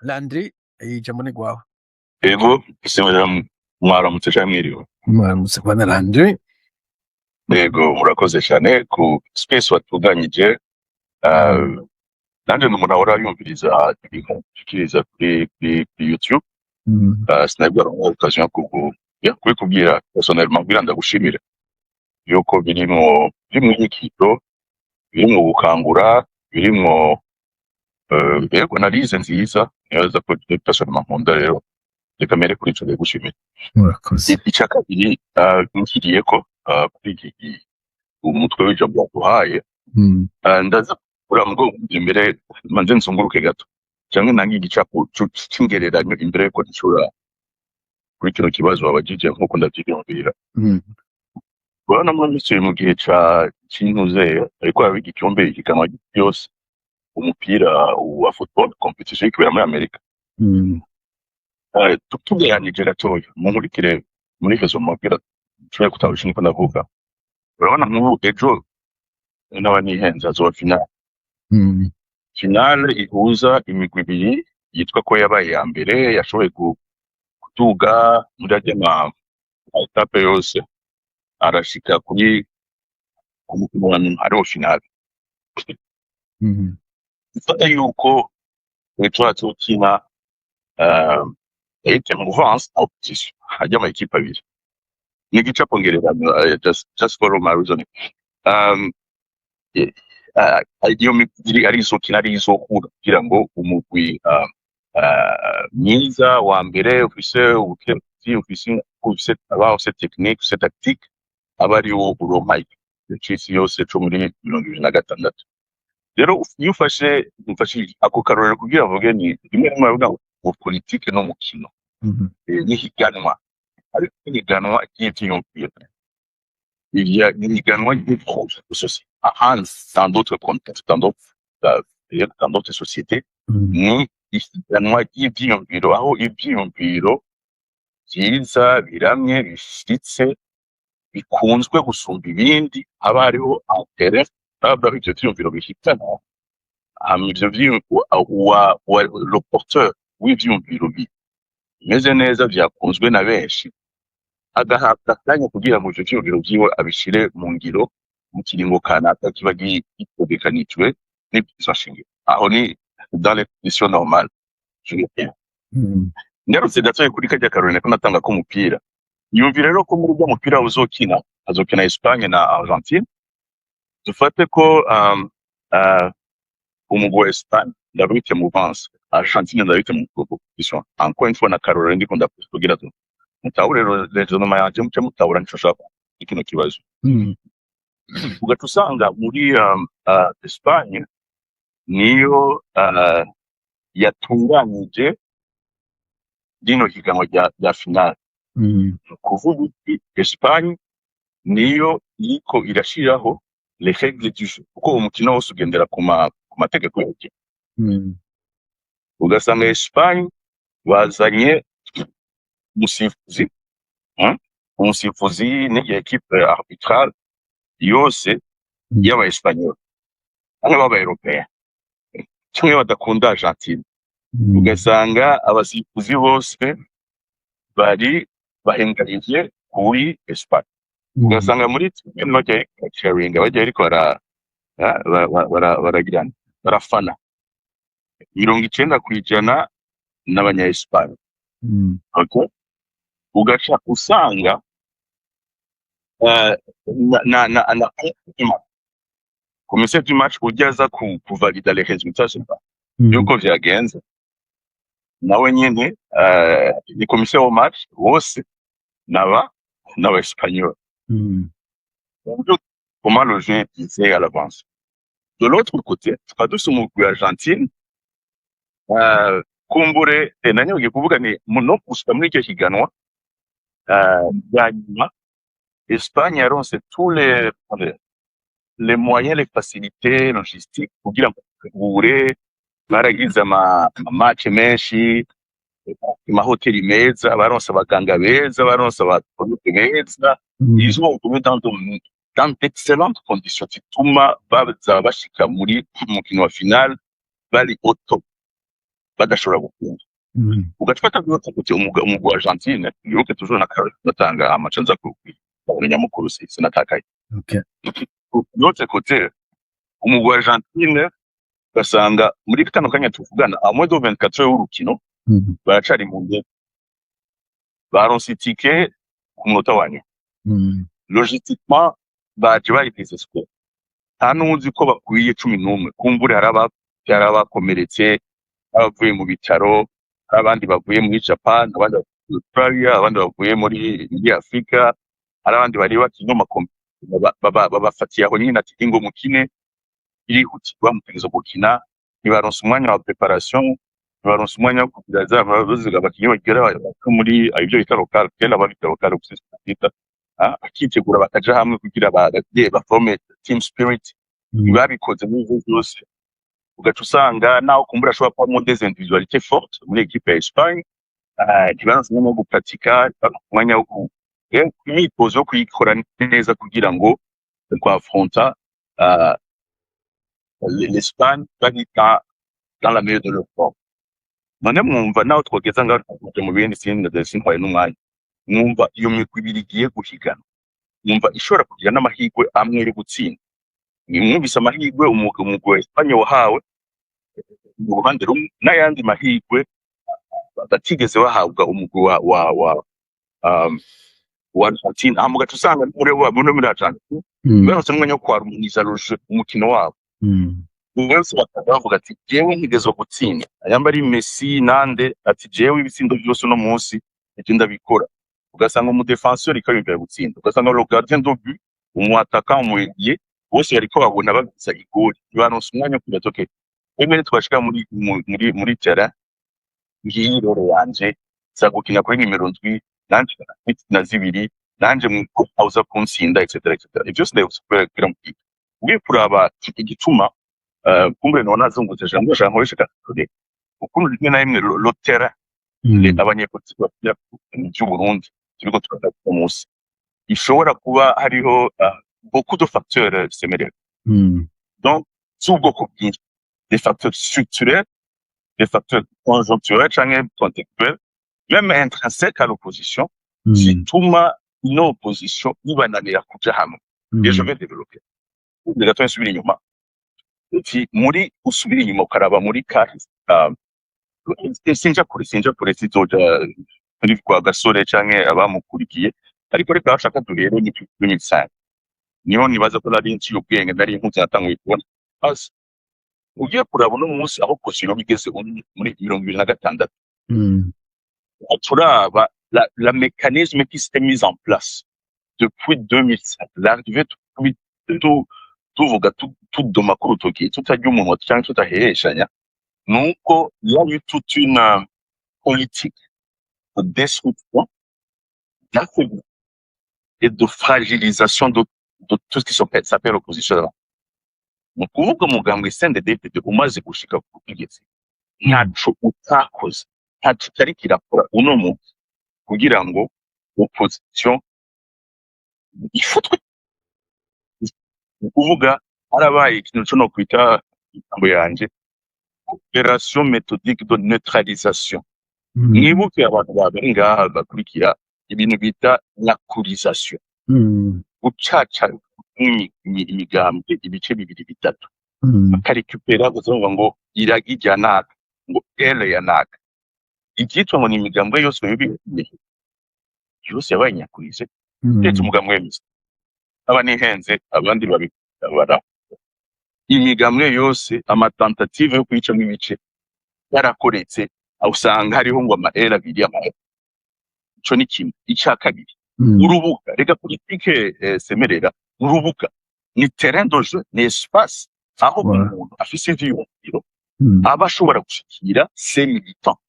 Landry ijambo ni gwawe. Ego isemera mwaramutse cyane mwiriwe. Mwaramutse bwana Landry. Ego murakoze cyane ku space watuganyije. Nanje n'umuntu ahora yumviriza ibintu bikiriza kuri YouTube. Sinabwo occasion yo kubikubwira personnellement kugira ndagushimire yuko birimo inyikito, birimo gukangura, birimo yego analize nziza yaza ko personnellement nkunda rero reka mere kuri ico gushimira. Murakoze. Icya kabiri nkiriye ko kuri iki umutwe w'ijambo waduhaye ndaza uramgo imbere manze nsunguruke gato cyangwa nangi igicapo cy'ingereranyo imbere yuko ncura kuri kino kibazo wabajije nkuko ndavyiyumvira. Urabona mu gihe c'intuze ariko abigi cyombe ikiganwa cyose umupira wa football competition ikibera muri Amerika. Tugereranije gatoya munkurikire muri fezo mupira turi kutawusha niko ndavuga. Urabona nk'ubu ejo n'abanihenze azoba final. Finale ihuza imigwi ibiri yitwa ko yabaye ya mbere yashoboye kuduga muri ajya etape yose arashika kuri kumukino wa nyuma ariwo finale. Ifata yuko ejo hazokina mu mouvance opposition hajya ama equipe abiri n'igicapo ngereranyo just for my reasoning. Iyo migwi ari izokina ari izokura kugira ngo umugwi myiza wa mbere ufise ubukezi ufise abafise technique ufise tactique aba ari wo uronka icisi yose co muri 2026. Rero iyo ufashe ako karorero kugira vuge ni rimwe rimwe bavuga ngo politique no mukino ni higanwa ariko higanwa ry'ivyiyumviro higanwa ry'projet société dans d'autres contextes dans d'autres sociétés ni higanwa ry'ivyiyumviro aho ivyiyumviro vyiza biramye bishitse bikunzwe gusumba ibindi haba hariho intérêt aba ivyo vyiyumviro bishitana ivyo vyiyumviro le porteur w'ivyiyumviro bimeze neza vyakunzwe na benshi agahabwa akanya kugira ngo ivyo vyiyumviro vyiwe abishire mu ngiro mu kiringo kanaka kiba gitegekanijwe n'ibwirizwa shingiro. Aho ni dans les conditions normales. Ngarutse gatoya kuri kajya karorero ko natanga ko umupira yumvira rero ko muri uwo mupira azokina Espagne na Argentine. Dufate ko umugwi wa Espagne ndabite mu avance Argentine ndabite mu competition encore une fois na karorero ndiko ndakugira tu mutawure rero no yanje muce mutawura nico shaka ikino kibazo. Ugatusanga muri Espagne niyo yatunganije dino higanwa rya finale. Kuvuga uti Espagne niyo iko irashiraho les règles du jeu kuko umukino wose ugendera ku mategeko y'umukino. Ugasanga Espagne wazanye umusifuzi n'iyo equipe arbitrale yose y'aba Espanyol bamwe baba Européen kimwe badakunda Argentine. Ugasanga abasifuzi bose bari bahengarije kuri Espagne. Ugasanga muri noje sharing bajya ariko baragirana barafana 90% n'abanya Espagne. Okay, ugaca usanga na commissaire du match ujaza kuvalida les résultats yuko vyagenze nawe nyene ni commissaire au match wose n'aba Espanyol. Comment le jeu est à l'avance. De l'autre côté, tukaduse umugwi Argentine kumbure nanyoge kuvuga ni no gushika muri icyo higanwa yanyuma Espagne yaronse tous les moyens, les facilités logistiques kugira ngo bure baragize match menshi amahoteli meza baronse abaganga beza baronse abaproducts beza ils ont trouvé dans d'excellentes conditions zituma baza bashika muri mukino wa final bari auto badashobora gukunda ugafata kuti umugwi wa Argentine yuko toujours na Carol batanga amacanza ku nyamukuru sinatakaye okay l'autre côté umugwi wa Argentine basanga muri bitandukanye tuvugana a moins de 24 heures urukino baracari mu nde baronse itike ku munota wanyu logistiquement baje bayiteze siko nta n'uzi ko bakwiye 11 kumbure harabakomeretse abavuye mu bitaro abandi bavuye muri Japan abandi bavuye Australia abandi bavuye muri Afrika abandi bari bakinyoma babafatiye aho nyine ati ngo mukine irihutirwa mutegezo gukina ntibaronse umwanya wa preparation ntibaronse umwanya wo kugira za baziga bakinyi bagera muri ibyo bita local kela babita local kusita akitegura bakaja hamwe kugira baforme team spirit babikoze muri byose ugaca usanga naho kumbura ashobora kuba mu des individualités fortes muri equipe ya Espagne ntibaronse umwanya wo gupratika umwanya wo imyitozo yo kuyikora neza kugira ngo twafronta l'Espagne dans la meilleure de leur forme. None mwumva naho twogeza ngaho mu bindi sintwaye n'umwanya mwumva iyo migwi ibiri igiye guhigana mwumva ishobora kugira n'amahirwe amwe yo gutsinda mwumvise amahirwe umugwi wa Espagne wahawe mu ruhande rumwe n'ayandi mahirwe batigeze bahabwa umugwi wa Argentine amugaca usanga muri Argentine baronse n'umwanya wo kwaruminiza umukino wabo bose bakavuga ati jewe ntigeze gutsinda ayamba ari Messi nande ati jewe ibitsindo byose no munsi icyo ndabikora ugasanga mu defenseur ikayumvira gutsinda ugasanga le gardien de but umwataka umuriye bose yariko babona babiza igoli baronse umwanya kugira toke emene twashika muri terrain ngiyi rero yanje zagukina kuri nimero 7 nanje na zibiri nanje mu pauza kunsinda etc ibyo ndabikora kugira mu ugiye kuraba igituma kumbure none azungutse jambo nkoresha kuri ukuntu rimwe na rimwe lotera abanyepolitiki b'u Burundi turiko turata ku munsi ishobora kuba hariho beaucoup de facteurs semerera donc s'ubwoko bwinshi des facteurs structurels des facteurs conjoncturels canke contextuels même intrinsèques à l'opposition zituma une opposition ibananira kuja hamwe et je vais développer gato nsubira inyuma uti muri usubira inyuma ukaraba muri kahise sinja kure sizoja muri kwa Gasore canke abamukurikiye ariko reka bashaka turere ni 2005 niho nibaza ko nari nci ubwenge nari impuzu natanguye kubona hasi ugiye kuraba no munsi aho posiro bigeze muri 2026 turaba la mécanisme qui s'est mise en place depuis 2005 l'arrivée tuvuga tudoma ku rutoki tutajya umuntu cyangwa tutaheshanya nuko yari toute une politique de destruction d'affaiblir et de fragilisation de tout ce qui s'appelle l'opposition. Mu kuvuga mugambwe CNDD-FDD umaze gushika ku butegetsi ntaco utakoze ntaco cyari kirakora uno munsi kugira ngo opposition ifutwe kuvuga harabaye ikintu cyo no kwita ijambo yanje opération méthodique de neutralisation mwibuke abantu babiri ngaha bakurikira ibintu bita lacurisation ucaca imigambwe ibice bibiri bitatu akarekupera kuvuga ngo iragijya naka ngo ele ya naka icyitwa ngo ni imigambwe yose yose yabaye nyakurize ndetse umugambwe w'emisi aba nihenze abandi babikabara imigambwe yose amatentative yo kwicamo ibice yarakoretse usanga hariho ngo amaera abiri amaera ico ni kimwe icya kabiri urubuga rega politike semerera urubuga ni terrain de jeu ni espace aho umuntu afise ivyiyumviro aba ashobora gushikira ses militants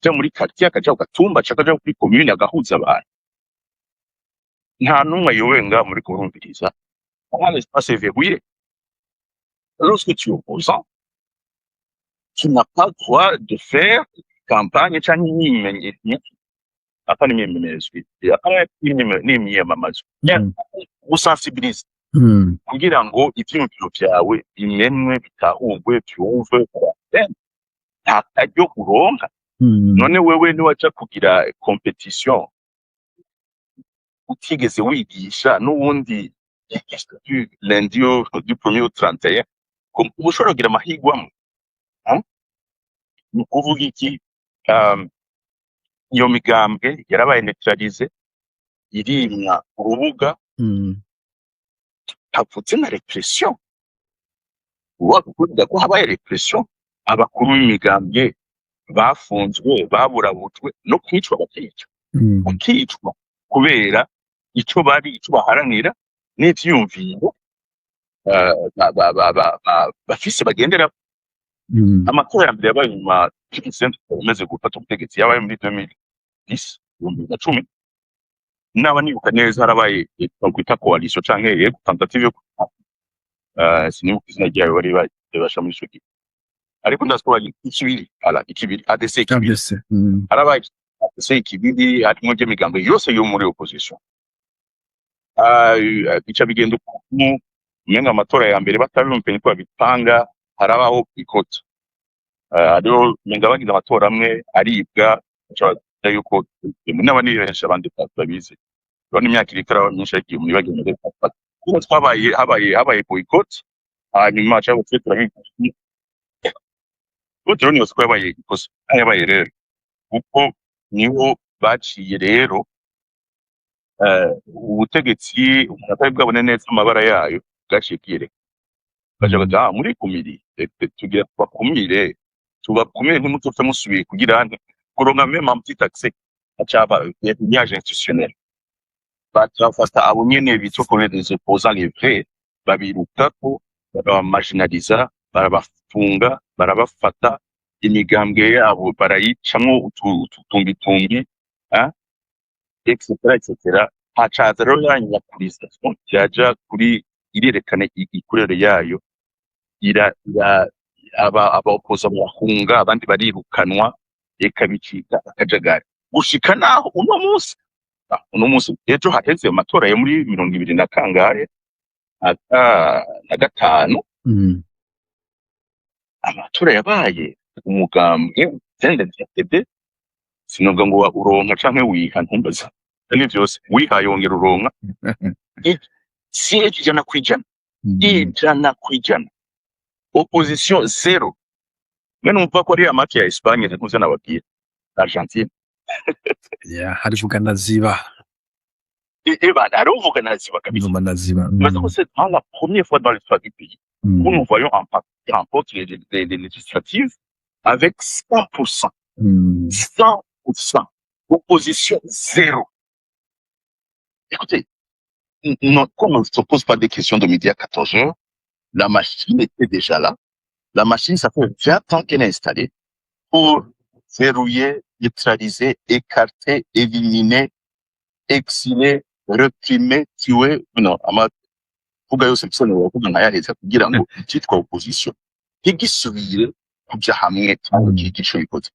cyo muri quartier akaja ugatumba cakaja kuri commune agahuza abantu nta numwe yowenga muri kurumviriza un espace verrouillé. Lorsque tu es opposant, tu n'as pas le droit de faire campagne usensibilize kugira ngo ivyiyumviro vyawe bimenwe bitahurwe byumve nta karyo uronka. None wewe niwaja kugira competition utigeze wigisha n'ubundi yigisha du lundi du premier au 31 ushobora kugira amahirwe amwe. Ni ukuvuga iki? Iyo migambwe yarabaye neutralize, irimwa urubuga, havutse na repression. Kuvuga ko habaye repression, abakuru b'imigambwe bafunzwe, baburabujwe no kwicwa, bakicwa kubera ico baharanira n'ivyiyumviro bafise bagendera. Amatora ya mbere yabaye nyuma yamaze gufata ubutegetsi, yabaye muri 2010 naba nibuka neza, harabaye kwita coalition canke tentative yo sinibuka izina ryayo bari basha muri ico gihe, ariko ndasaba ikibiri ADC ikibiri harabaye ADC ikibiri, harimo imigambo yose yo muri opposition. Bica bigenda ukuntu umenga amatora ya mbere batabimpenye ko babipanga, harabaho ikota. Ariyo menga bagize amatora amwe aribwa, yuko n'aba niresha abandi babizi. Rero imyaka irikara myinshi yagiye muri bagenda bafata. Kuko habaye boycott, hanyuma cyangwa se turabikora. Rero niyo siko yabaye ikosa, yabaye rero kuko niho baciye rero ubutegetsi umuntu bwabone neza amabara yayo gaciye kiyereka. Bajaga muri kumiri tugira tubakumire ntimutopfe musubiye kugira nte kuronka même un petit accès acaba yaje institutionnel. Batafata abo nyene bitokore des opposants les vrais, babiruka ko marginaliza, barabafunga, barabafata, imigambwe yabo barayicamwo ututumbi etc. Hacaza rero yanya kuri station yaja kuri irerekana ikurere yayo, aba opposa bahunga, abandi barirukanwa, bicika akajagari gushika naho uno munsi ejo haheze amatora yo muri 2020 na kangahe na gatanu. Amatora yabaye umugambwe CNDD-FDD, sinovuga ngo uronka canke wiha, ntumbaza ni vyose wiha yongera uronka siege ijana kwijana, opposition zero. Mwene umva ko ari amaki ya Espagne nkuze nababwira, Argentine harivuga naziba harivuga naziba kabisa. C'est la première fois dans l'histoire du pays où nous voyons un parti qui remporte les législatives avec 100%. 100%. Opposition zéro. Écoutez, comme on ne se pose pas des questions de midi à 14h, la machine était déjà là. La machine, ça fait 20 ans qu'elle est installée pour verrouiller, neutraliser, écarter, éliminer, exiler, réprimer, tuer. Non, kuvuga yose bisone wavuga nkayareza kugira ngo cyitwa opposition ntigisubire kujya hamwe cyangwa igico bikoze.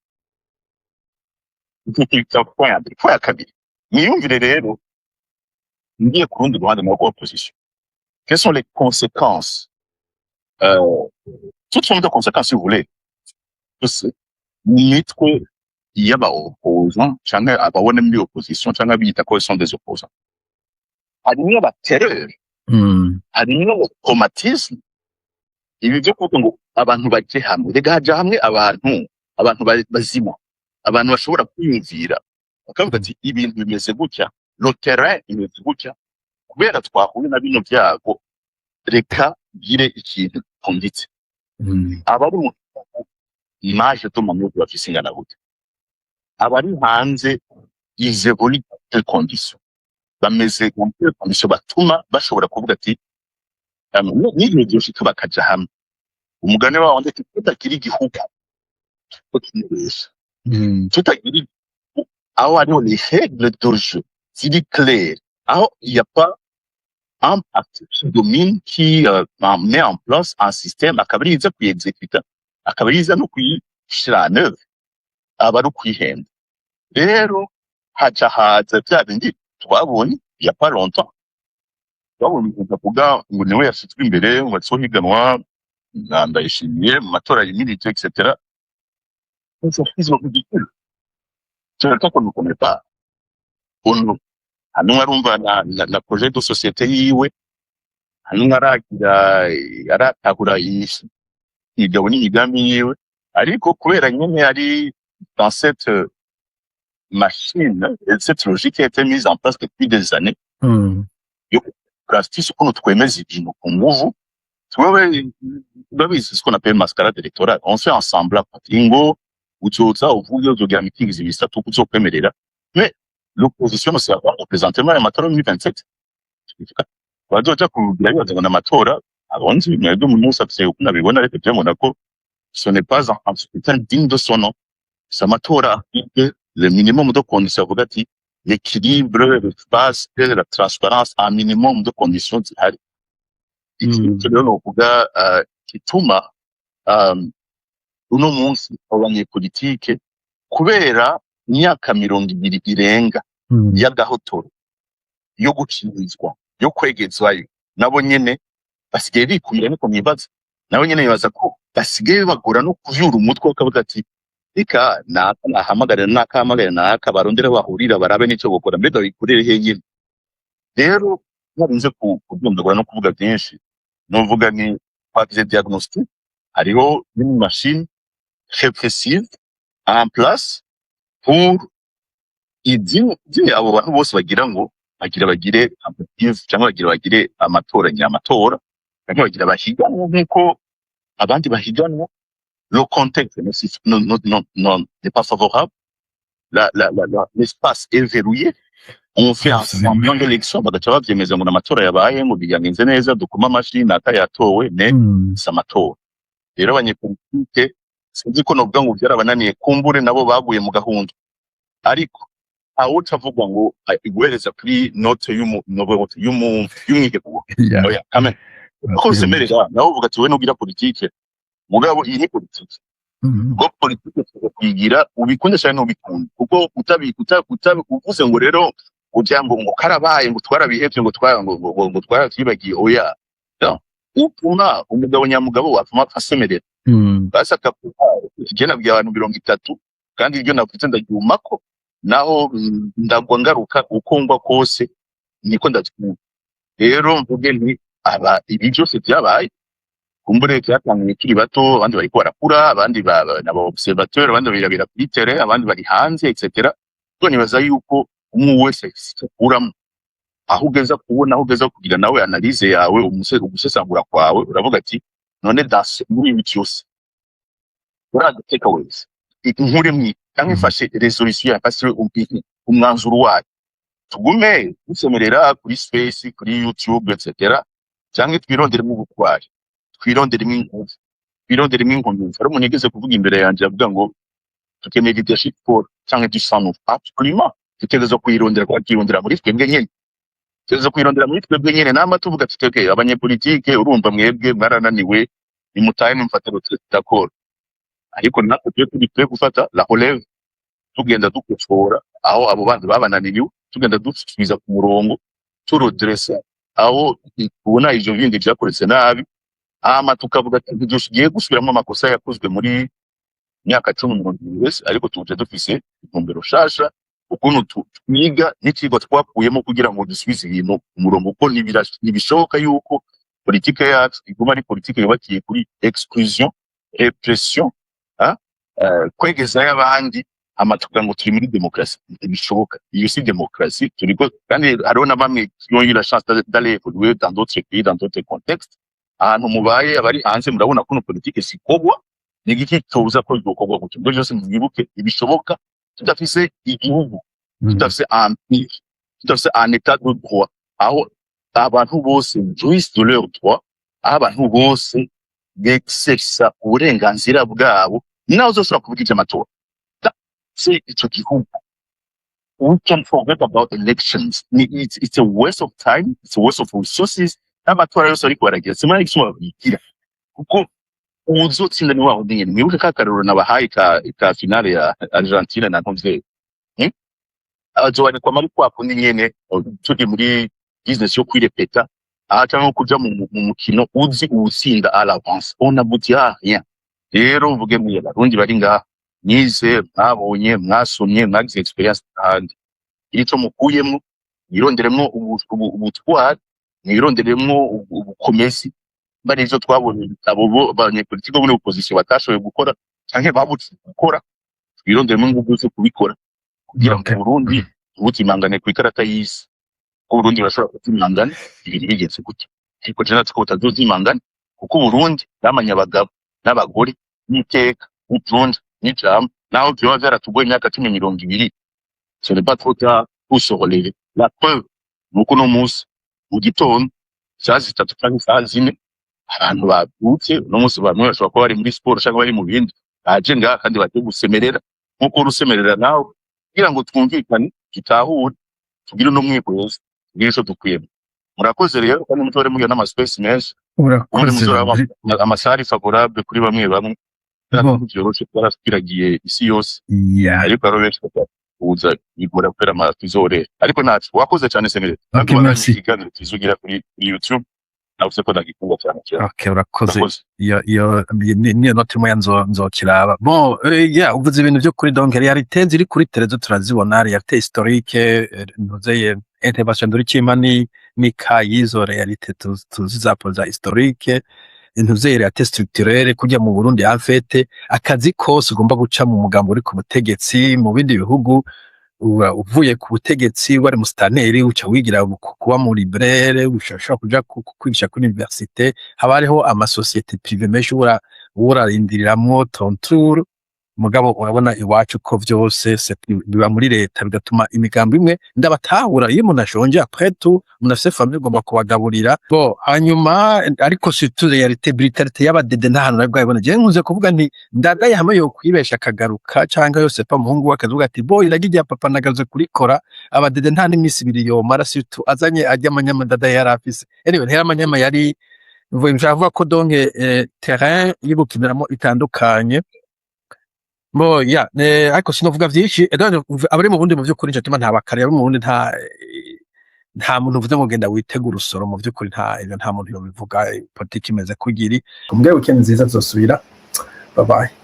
Point ya kabiri, niyumvire rero ngiye ku rundi ruhande rwa opposition. Quelles sont les conséquences? Toutes sortes de conséquences, si vous voulez. Nitwe yaba opposants cyangwa ababona muri opposition cyangwa bita ko sont des opposants. Harimo abaterreur, harimo traumatisme. Ibi byo kuvuga ngo abantu baje hamwe, regaja hamwe abantu bazima, abantu bashobora kwiyumvira bakavuga ati ibintu bimeze gutya, le terrain imeze gutya, kubera twahuye na bino byago, reka gire ikintu konditse. Abari mu image to mu mutwe bafise ingana gute, abari hanze ize boli de condition bameze kumpe condition batuma bashobora kuvuga ati ni byo shika bakaja hamwe. Umugane wawo ndetse tutakiri igihugu tutakiri aho ariho les règles de jeu c'est clair, aho il y a pas un parti qui domine qui met en place un système akabiriza kuyexécuter, akabiriza no kuyishira en œuvre, abaru kwihenda. Rero haza bya bindi twabonye il y a pas longtemps, twabonye kuvuga ngo niwe yashitswe imbere ngo atsohiganwa Ndayishimiye mu matora y'imirije etc. un sophisme ridicule. C'est le temps qu'on ne connaît pas. Hano arumva na projet de société yiwe, hano aratahura igabo n'imigambi yiwe, ariko kubera nyene ari dans cette machine, cette logique qui a été mise en place depuis des années, yo plastique ukuntu twemeza ibintu ku nguvu, c'est ce qu'on appelle mascarade électorale. On fait ensemble ngo uzoza uvuge uzogira meeting zibisatu kuzokwemerera, mais l'opposition ne sera pas représentement à amatora 2027. Bazoja kugira bibaza ngo n'amatora abonzi mwebwe mu munsi afise ukuntu abibona, ariko je mbona ko ce n'est pas un scrutin digne de son nom. C'est amatora le minimum de conditions, avuga ati l'équilibre, l'espace, la transparence, un minimum de conditions zihari. Iki rero novuga kituma uno munsi abanyepolitike kubera imyaka 20 irenga y'agahotoro yo gucirizwa yo kwegezwayo, nabo nyene basigaye bikumira niko mwibaza, nabo nyene bibaza ko basigaye bagora no kuvyura umutwe bakavuga ati reka nahamagarira barondera bahurira barabe n'icyo gukora, mbega bikorere henyine. Rero narinze kubyumvagura no kuvuga byinshi, novuga ni twagize diagnostic, hariho une machine répressive en place pour abo bantu bose bagira ngo bagire amative cyangwa bagire amatora nyamatora, cyangwa bagira bahiganwa nk'uko abandi bahiganwa. Le contexte n'est pas favorable, l'espace est verrouillé, on fait un semblant d'élection, bagaca bavyemeza ngo n'amatora yabaye ngo biyagenze neza, dukuma amashyi natayatowe ne samatora. Rero abanyepolitike sinzi ko novuga ngo byarabananiye, kumbure nabo baguye mu gahunda, ariko aho utavuga ngo iguhereza kuri note y'umwiheburo oya kame kose merera naho uvuga ati we nugira politike mugabo iyi ni politike ngo politike kuyigira ubikunde cyane n'ubikunda, kuko uvuze ngo rero ujya ngo karabaye ngo twarabihevye ngo twibagiye oya upuna umugabo nyamugabo wapfuma asemerera basa je nabwiye abantu 30 kandi iryo navuze ndaryumako, naho ndagwa ngaruka ukongwa kose niko ndacyumva. Rero mvuge nti ibi byose byabaye kumbure cyatanganye kiri bato, abandi bariko barakura, abandi nabo observateur, abandi birabira kuri terrain, abandi bari hanze etc. So nibaza yuko umwe wese kuramo aho ugeza kubona, aho ugeza kugira nawe analyse yawe, umusesangura kwawe, uravuga ati none das muri ibi cyose uragateka wese inkure mwi cyangwa ifashe resolution yafashe umwanzuro wayo, tugume gusemerera kuri space, kuri YouTube etc. cyangwa twironderemo ubutwari, twironderemo inkomyi. Hari umuntu yigeze kuvuga imbere yanje avuga ngo tukeneye leadership for cyangwa du sang of absolument, tutegereza kwirondera muri twebwe nyene, tutegereza kwirondera muri twebwe nyene. Nama tuvuga tuteke abanyepolitike, urumva mwebwe mwarananiwe, nimutaye nimfate d'accord, ariko natwe turi gufata la relève, tugenda dukosora aho abo bandi babananiwe, tugenda dusubiza ku murongo, turodressa aho tubona ivyo bindi byakoretse nabi, tukavuga ati dugiye gusubiramo amakosa yakozwe muri myaka 10 ariko tuje dufise intumbero shasha, ukuntu twiga n'ikigo twakuyemo kugira ngo dusubize ibintu ku murongo, kuko nibishoboka yuko politike yacu iguma ari politike yubakiye kuri exclusion, repression, kwegeza y'abandi, amatuka ngo turi muri demokrasi. Bishoboka iyo si demokrasi turiko, kandi hariho na bamwe qui ont eu la chance d'aller évoluer dans d'autres pays, dans d'autres contextes. Ahantu mubaye abari hanze murabona ko politique sikogwa, n'igiki tuza ko gukogwa gutyo. Ngo byose mwibuke ibishoboka tudafise igihugu, tudafise un état de droit, aho abantu bose jouissent de leurs droits, abantu bose bexerça uburenganzira bwabo, naho zose kuvuga amatora. Say it's a gihugu. We can forget about elections. It's a waste of time, it's a waste of resources. N'amatora yose ariko baragira simara igisuma bigira, kuko uzotsinda ni waho nyene. Mwibuke ka karoro nabahaye ka finale ya Argentina na Congo, azoane kwa mari kwa kundi nyene turi muri business yo kwirepeta, cyangwa kuja mu mukino uzi uwutsinda à l'avance, on n'aboutit à rien. Rero mvuge mu Barundi bari ngaha, nize mwabonye mwasomye mwagize experience ahandi, icyo mukuyemo yironderemo ubutwari, yironderemo ubukomezi, bari ivyo twabonye abo banyepolitiki bo muri opposition batashoboye gukora canke babutse gukora, yironderemo ingufu zo kubikora kugira ngo Burundi butimangane ku ikarata y'isi. Ko Burundi bashobora kutimangana ibiri bigeze gutya, ariko je natwe ko butazozimangana kuko Burundi bamanye abagabo n'abagore n'iteka n'utunja n'ijambo, naho vyoba vyaratugoye imyaka 20 ce n'est pas trop tard pour se relever. La preuve nuko no musi mu gitondo saa 3 canke saa 4 abantu babyutse no musi bamwe bashobora kuba bari muri sport cyangwa bari mu bindi baje ngaha kandi baje gusemerera nkuko urusemerera nawe kugira ngo twumvikane gitahure tugire no mwikoze ngisho dukuyemo. Murakoze rero kandi mutore mugiye n'ama space menshi, urakoze amasari favorable kuri bamwe bamwe byoroshe twaraspiragiye isi yose, ariko aro benshi uza igora kwera amafizore, ariko nacu wakoze cyane Semerera. Okay, merci. Ikiganiro tuzugira kuri YouTube nawuse ko ndagikunda cyane. Okay, urakoze. Niyo note moya nzokiraba. Bon, uvuze ibintu byo kuri donc realite ziri kuri telezo turazibona, realite historique nozeye intervention duri kimani ni kayizo realite tuzizapoza historique intuzeye realite structurelle kujya mu Burundi en fait akazi kose ugomba guca mu mugambo uri ku butegetsi mu bindi bihugu uvuye ku butegetsi wari mu staneri uca wigira kuba mu libraire ushaka kuja kwigisha kuri université, haba hariho ama société privée menshi urarindiriramwo ton tour. Mugabo urabona iwacu ko vyose biba muri leta, bigatuma imigambo imwe ndabatahura iyo umuntu ashonje après tout umuntu afise famille ugomba kubagaburira. Bo hanyuma ariko surtout realite brutalite y'abadede nta hantu nabwo yabona. Je nkunze kuvuga nti ndadaye hamwe yo kwibesha akagaruka cyangwa yose pa muhungu wakazuga ati bo iragiye papa nagaze kurikora abadede nta n'imisi ibiri yo mara surtout azanye ajya amanyama ndadaye yarafise. Anyway ntera amanyama yari mvuga ko donc terrain y'ubukiniramo itandukanye. Bo ariko sinovuga vyinshi abari mu Burundi mu vy'ukuri nje tuma nta bakare mu Burundi nta muntu uvuze ngo genda witegura urusoro mu vy'ukuri nta muntu yobivuga politiki imeze kugiri kumbwe weekend nziza zosubira. Bye bye.